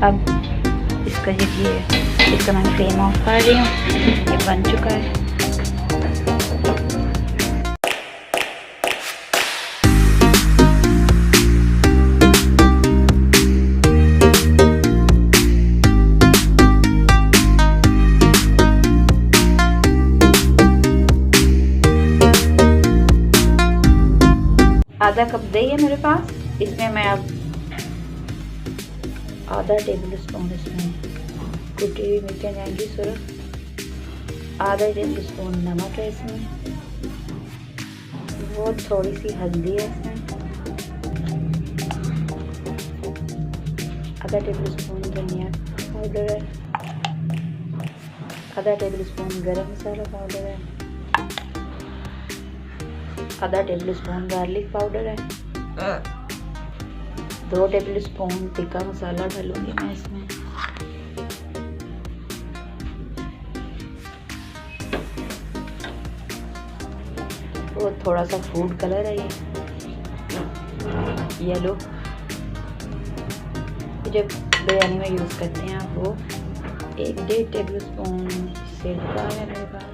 अब इसका इसका मैं फ्लेम ऑफ कर रही हूँ। ये बन चुका है। आधा कप दही है मेरे पास। इसमें मैं अब आधा टेबल स्पून इसमें कुटी हुई मिर्चें जाएंगी सिर्फ। आधा टेबल स्पून नमक है इसमें। वो थोड़ी सी हल्दी है इसमें। आधा टेबल स्पून धनिया पाउडर है। आधा टेबल स्पून गरम मसाला पाउडर है। आधा टेबल स्पून गार्लिक पाउडर है। 2 टेबल स्पून टिक्का मसाला डालूंगी मैं इसमें। वो थोड़ा सा फूड कलर है ये येलो, जब बिरयानी में यूज़ करते हैं आप वो। 1-1.5 टेबल स्पून सिरका है मेरे पास।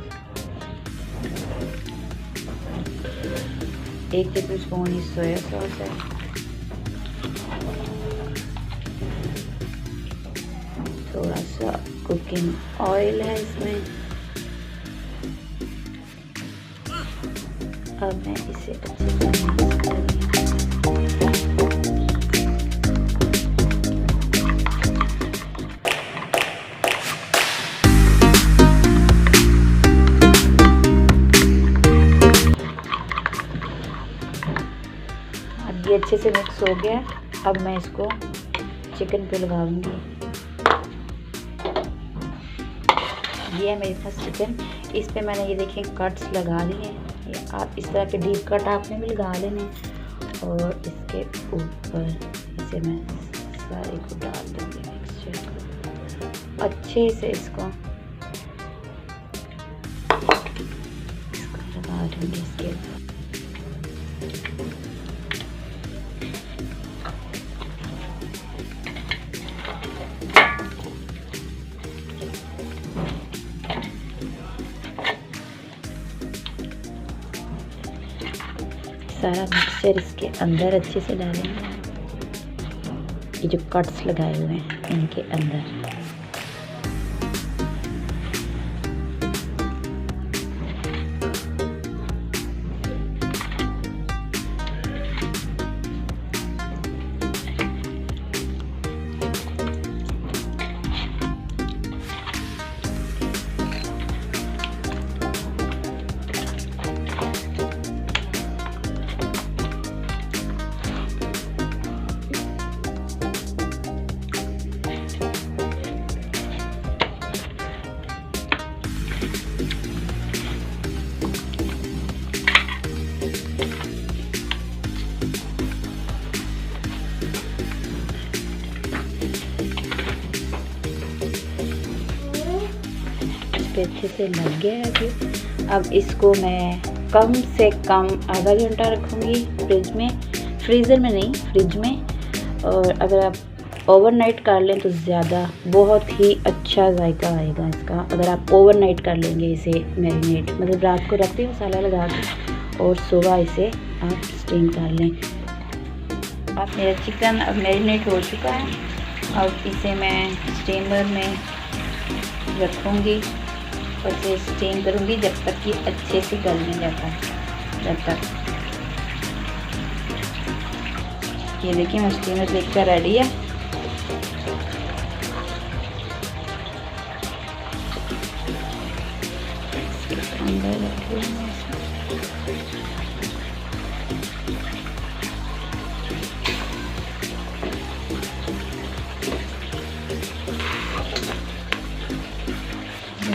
1 टेबल स्पून ही सोया सॉस है। थोड़ा सा कुकिंग ऑयल है इसमें। अब मैं इसे अच्छे से मिक्स करूँगी। अब ये अच्छे से मिक्स हो गया। अब मैं इसको चिकन पे लगाऊंगी। ये है मेरे पास चिकन। इस पे मैंने ये देखें कट्स लगा लिए हैं। ये आप इस तरह के डीप कट आपने भी लगा लेने। और इसके ऊपर इसे मैं सारे को डाल दूँगी मिक्सचर को अच्छे से। इसको लगा दूँगी इसके ऊपर। सारा मिक्सचर इसके अंदर अच्छे से डालेंगे। ये जो कट्स लगाए हुए हैं इनके अंदर। अच्छे से लग गया है जी। अब इसको मैं कम से कम आधा घंटा रखूँगी फ्रिज में। फ्रीज़र में नहीं, फ्रिज में। और अगर आप ओवरनाइट कर लें तो ज़्यादा बहुत ही अच्छा जायका आएगा इसका। अगर आप ओवरनाइट कर लेंगे इसे मैरिनेट, मतलब रात को रख दें मसाला लगा के और सुबह इसे आप स्टीम कर लें। अब मेरा चिकन अब मैरिनेट हो चुका है। अब इसे मैं स्टीमर में रखूँगी और इसे स्टीम करूँगी जब तक कि अच्छे से गल नहीं जाता। जब तक ये देखिए मैं स्टीमर देखकर रेडी है। अंदर रखूँ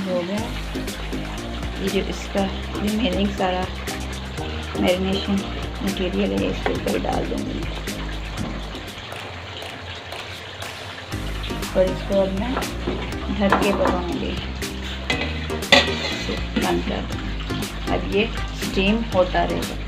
हो गया। ये जो इसका रिमेनिंग सारा मैरिनेशन मटेरियल है इसके ऊपर डाल दूँगी और इसको अब मैं ढक के पकाऊँगी बंद कर। अब ये स्टीम होता रहेगा।